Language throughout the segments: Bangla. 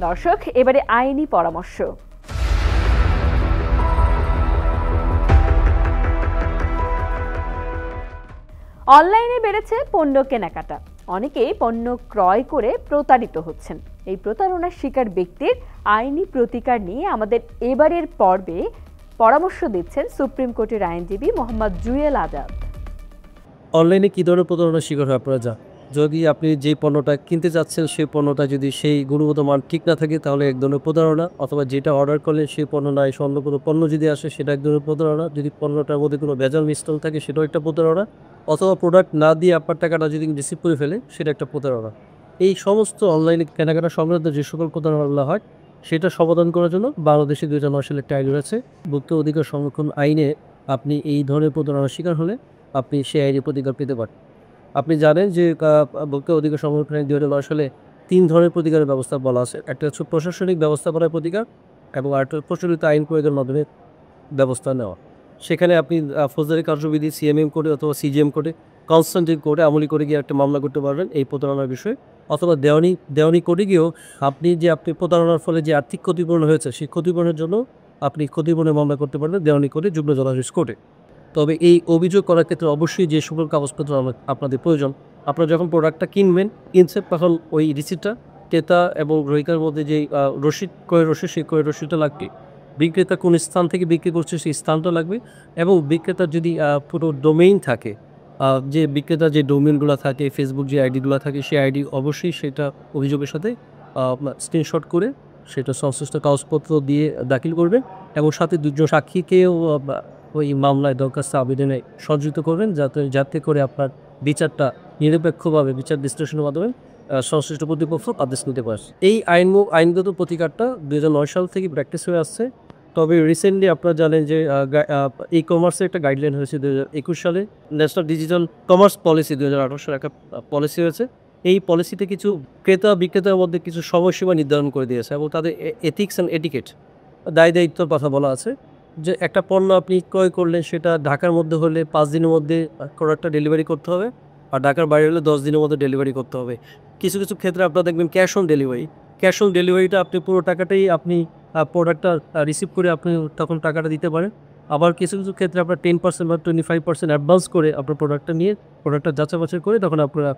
দর্শক, এবারে আইনি পরামর্শ। অনলাইনে বেড়েছে পণ্য কেনাকাটা। অনেকেই পণ্য ক্রয় করে প্রতারিত হচ্ছেন। এই প্রতারণার শিকার ব্যক্তির আইনি প্রতিকার নিয়ে আমাদের এবারের পর্বে পরামর্শ দিচ্ছেন সুপ্রিম কোর্টের আইনজীবী মোহাম্মদ জুয়েল আজাদ। অনলাইনে কী ধরনের প্রতারণার শিকার হয় আপনারা যদি আপনি যে পণ্যটা কিনতে চাচ্ছেন সেই পণ্যটা যদি সেই গুণগত মান ঠিক না থাকে তাহলে এক ধরনের প্রতারণা, অথবা যেটা অর্ডার করলে সেই পণ্য নয় অন্য কোনো পণ্য যদি আসে সেটা এক ধরনের প্রতারণা, যদি পণ্যটার মধ্যে কোনো ভেজাল মিশ্রণ থাকে সেটাও একটা প্রতারণা, অথবা প্রোডাক্ট না দিয়ে আপনার টাকাটা যদি রিসিভ করে ফেলে সেটা একটা প্রতারণা। এই সমস্ত অনলাইনে কেনাকাটা সংক্রান্ত যে সকল প্রতারণাগুলো হয় সেটা সমাধান করার জন্য বাংলাদেশে 2009 সালে একটা আইন রয়েছে, ভোক্তা অধিকার সংরক্ষণ আইনে। আপনি এই ধরনের প্রতারণার শিকার হলে আপনি সেই আইনি প্রতিকার পেতে পারেন। আপনি জানেন যে ভোক্তা অধিকার সংরক্ষণ আইন 2009 সালে 3 ধরনের প্রতিকারের ব্যবস্থা বলা আছে। একটা হচ্ছে প্রশাসনিক ব্যবস্থাপনার প্রতিকার, এবং আরেকটা প্রচলিত আইন প্রয়োগের মাধ্যমে ব্যবস্থা নেওয়া। সেখানে আপনি ফৌজদারি কার্যবিধি সিএমএম কোর্টে অথবা সিজিএম কোর্টে, কনস্টান্টিন কোর্টে আমলি করে গিয়ে একটা মামলা করতে পারবেন এই প্রতারণার বিষয়ে, অথবা দেওয়ানি কোর্টে গিয়েও আপনি প্রতারণার ফলে যে আর্থিক ক্ষতিপূরণ হয়েছে সেই ক্ষতিপূরণের জন্য আপনি ক্ষতিপূরণের মামলা করতে পারবেন দেওয়ানি কোর্টে, যুগ্ম জেলাজজ কোর্টে। তবে এই অভিযোগ করার ক্ষেত্রে অবশ্যই যে সকল কাগজপত্র আপনাদের প্রয়োজন, আপনারা যখন প্রোডাক্টটা কিনছেন তখন ওই রিসিপ্টটা ক্রেতা এবং গ্রাহকের মধ্যে যে ক্রয়ের রসিদ সেই ক্রয়ের রসিদটা লাগবে। বিক্রেতা কোন স্থান থেকে বিক্রি করছে সেই স্থানটা লাগবে, এবং বিক্রেতার যদি পুরো ডোমেইন থাকে, যে বিক্রেতার যে ডোমেইনগুলো থাকে, ফেসবুক যে আইডিগুলো থাকে সেই আইডি অবশ্যই সেটা অভিযোগের সাথে স্ক্রিনশট করে সেটা সংশ্লিষ্ট কাগজপত্র দিয়ে দাখিল করবেন, এবং সাথে দুজন সাক্ষীকেও ওই মামলায় দরখাস্ত আবেদনে সংযুক্ত করবেন, যাতে করে আপনার বিচারটা নিরপেক্ষভাবে বিচার বিশ্লেষণের মাধ্যমে সংশ্লিষ্ট কর্তৃপক্ষ আদেশ নিতে পারে। এই আইনগত প্রতিকারটা 2009 সাল থেকে প্র্যাকটিস হয়ে আসছে। তবে রিসেন্টলি আপনারা জানেন যে ই কমার্সের একটা গাইডলাইন হয়েছে 2021 সালে, ন্যাশনাল ডিজিটাল কমার্স পলিসি 2018 সালে একটা পলিসি হয়েছে। এই পলিসিতে কিছু ক্রেতা বিক্রেতার মধ্যে কিছু সময়সীমা নির্ধারণ করে দিয়েছে, এবং তাদের এথিক্স অ্যান্ড এটিকেট দায়িত্বর কথা বলা আছে। যে একটা পণ্য আপনি ক্রয় করলেন সেটা ঢাকার মধ্যে হলে 5 দিনের মধ্যে প্রোডাক্টটা ডেলিভারি করতে হবে, আর ঢাকার বাইরে হলে 10 দিনের মধ্যে ডেলিভারি করতে হবে। কিছু কিছু ক্ষেত্রে আপনারা দেখবেন ক্যাশ অন ডেলিভারিটা আপনি পুরো টাকাটাই আপনি প্রোডাক্টটা রিসিভ করে আপনি তখন টাকাটা দিতে পারেন। আবার কিছু কিছু ক্ষেত্রে আপনার 10% বা 25% অ্যাডভান্স করে আপনার প্রোডাক্টটা নিয়ে প্রোডাক্টটা যাচাই করে তখন আপনারা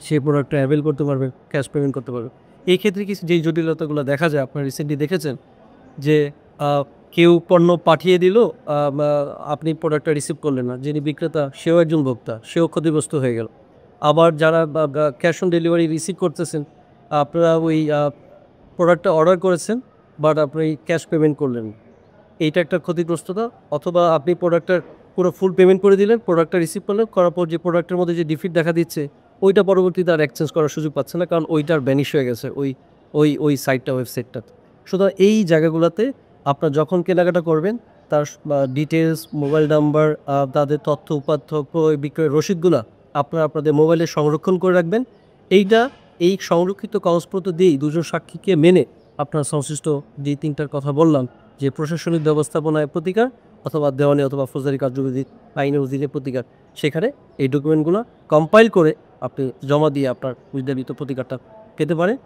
সেই প্রোডাক্টটা অ্যাভেল করতে পারবেন, ক্যাশ পেমেন্ট করতে পারবেন। এই ক্ষেত্রে কিছু যেই জটিলতাগুলো দেখা যায়, আপনারা রিসেন্টলি দেখেছেন যে কেউ পণ্য পাঠিয়ে দিল, আপনি প্রোডাক্টটা রিসিভ করলেন না, যিনি বিক্রেতা সেও একজন ভোক্তা, সেও ক্ষতিগ্রস্ত হয়ে গেল। আবার যারা ক্যাশ অন ডেলিভারি রিসিভ করতেছেন, আপনারা ওই প্রোডাক্টটা অর্ডার করেছেন বাট আপনি ক্যাশ পেমেন্ট করলেন, এইটা একটা ক্ষতিগ্রস্ততা। অথবা আপনি প্রোডাক্টটার পুরো ফুল পেমেন্ট করে দিলেন, প্রোডাক্টটা রিসিভ করলেন, করার পর যে প্রোডাক্টের মধ্যে যে ডিফিট দেখা দিচ্ছে ওইটা পরবর্তীতে আর এক্সচেঞ্জ করার সুযোগ পাচ্ছে না, কারণ ওইটার ব্যানিশ হয়ে গেছে ওই ওয়েবসাইটটাতে। সুতরাং এই জায়গাগুলোতে আপনার যখন কেনাকাটা করবেন তার ডিটেলস, মোবাইল নাম্বার, তাদের তথ্য উপাত্ত, ক্রয় বিক্রয়ের রসিদগুলো আপনাদের মোবাইলে সংরক্ষণ করে রাখবেন। এই সংরক্ষিত কাগজপত্র দিয়েই দুজন সাক্ষীকে মেনে আপনার সংশ্লিষ্ট যে 3টার কথা বললাম, যে প্রশাসনিক ব্যবস্থাপনায় প্রতিকার, অথবা দেওয়ানি অথবা ফৌজদারি কার্যবিধি আইনের অধীনে প্রতিকার, সেখানে এই ডকুমেন্টগুলো কম্পাইল করে আপনি জমা দিয়ে আপনার উদ্যাবিত প্রতিকারটা পেতে পারেন।